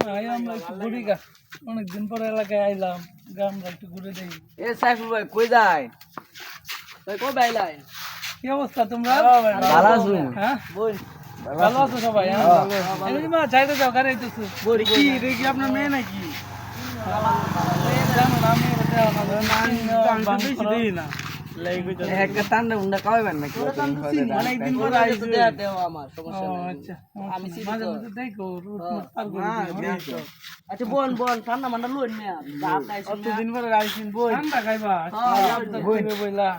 আমরা একটু ঘুরি গা, অনেকদিন পরে এলাকায় আইলাম, গ্রামটা একটু ঘুরে দেই। এ সাইফুল ভাই কই যায়? তুই কবে আইলাই? কি অবস্থা তোমরা? ভালো আছো? হ্যাঁ বল। ভালো আছো সবাই? হ্যাঁ মা চাইতে যাও গাড়ি আইতেছো। কি রে কি আপনার মেয়ে নাকি? জানো না আমি বেশি না একটা ঠান্ডা মুন্ডা খাওয়াবেন নাকি? অনেকদিন পরে আইছো। দেও আমার সমস্যা নাই। আচ্ছা আমি মাঝে মাঝে দেখো রুট পার করে দিও। আচ্ছা বোন ঠান্ডা মান্ডা লইন না। রাত আইছেন না। কতদিন পরে আইছিন বই ঠান্ডা খাইবা? বই বইলা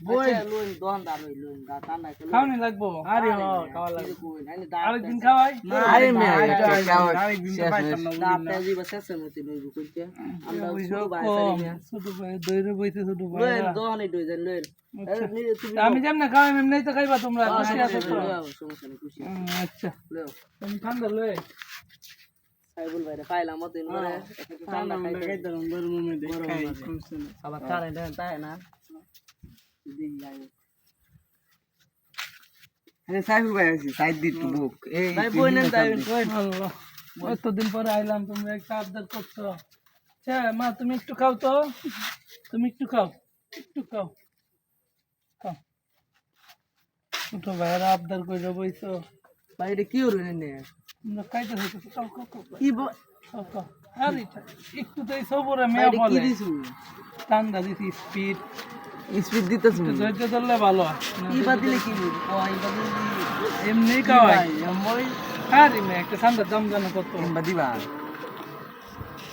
বই লইন দোকানদার লইন ঠান্ডা খাইলো। খাওনি লাগবো? আরে হ খাওয়া লাগবে। আরেকদিন খাওয়াই? আরে মে আরেকদিন তো পাইতাম না। রাতে জিবা শেষের মধ্যে লইব কইতে। আমরা ছোট ভাই সারি না। ছোট ভাই দইরে বইতে ছোট ভাই। লইন দোকানে দইছেন লইন। আমি যেমন খাওয়াই এমনি তো খাইবা তোমরা। সমস্যা নেই খুশি। আচ্ছা তুমি ঠান্ডা লই সাইবুল ভাইরে পাইলাম মতন করে ঠান্ডা খাইতে গরমের মধ্যে খাই আবার কারেন্ট তাই না দিন যায়। আরে সাইবুল ভাই আছে সাইড দি টু বুক এই ভাই বই নেন তাই কই আল্লাহ কতদিন পরে আইলাম, তোমরা একটা আবদার করছো। আচ্ছা মা তুমি একটু খাও তো, তুমি একটু খাও, একটু খাও খাও। ছোট ভাইয়েরা আবদার করে বইছো, বাইরে কি হলো নে তোমরা খাইতে হইতো খাও খাও খাও কি খাও খাও। আর একটু তো এই সবরে মেয়ে কি বলে দিছু ঠান্ডা দিছি স্পিড স্পিড দিতেছ ধৈর্য ধরলে ভালো হয়। কি বাদিলে কি কই বাদিলে এমনি খাওয়াই মই আরে মে একটা ঠান্ডা দাম জানো কত বাদিবা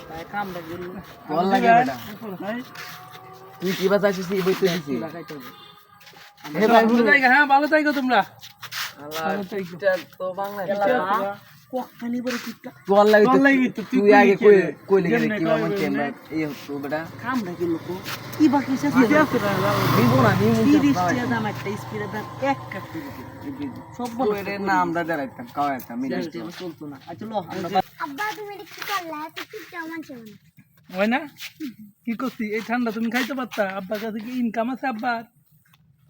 তাই কাম লাগে বল লাগে বেটা তুই কি বাতাছিস এই বইতে দিছি হে ভাই ভালো জায়গা, হ্যাঁ ভালো জায়গা তোমরা আল্লাহ এটা তো বাংলা কোখানি বড় কিটা বল লাগে তুই আগে কই লাগে কি আমার কেমন এই হতো বেটা কাম লাগে লোক কি বাকি আছে দিব না নি মুখ 30 টাকা দাম একটা স্পিড দাম এক কাটি সব বড় এর নাম দা দাঁড়াইতাম কাওয়াইতাম মিনিট চলতো না আচ্ছা লো আমরা আব্বা তুমি কি করলা তো কি কেমন ছিল হয় না? কি করছি এই ঠান্ডা তুমি খাইতে পারতা? আব্বার কাছে কি ইনকাম আছে আব্বার?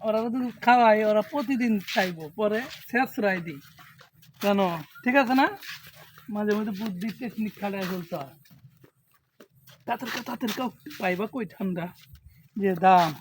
ওরা তো খাওয়াই, ওরা প্রতিদিন খাইবো, পরে শেষ রাই দিই কেন? ঠিক আছে না? মাঝে মাঝে বুদ্ধি টেকনিক খাটায় চলতে হয়। তাড়াতাড়ি খাও পাইবা কই ঠান্ডা যে দাম।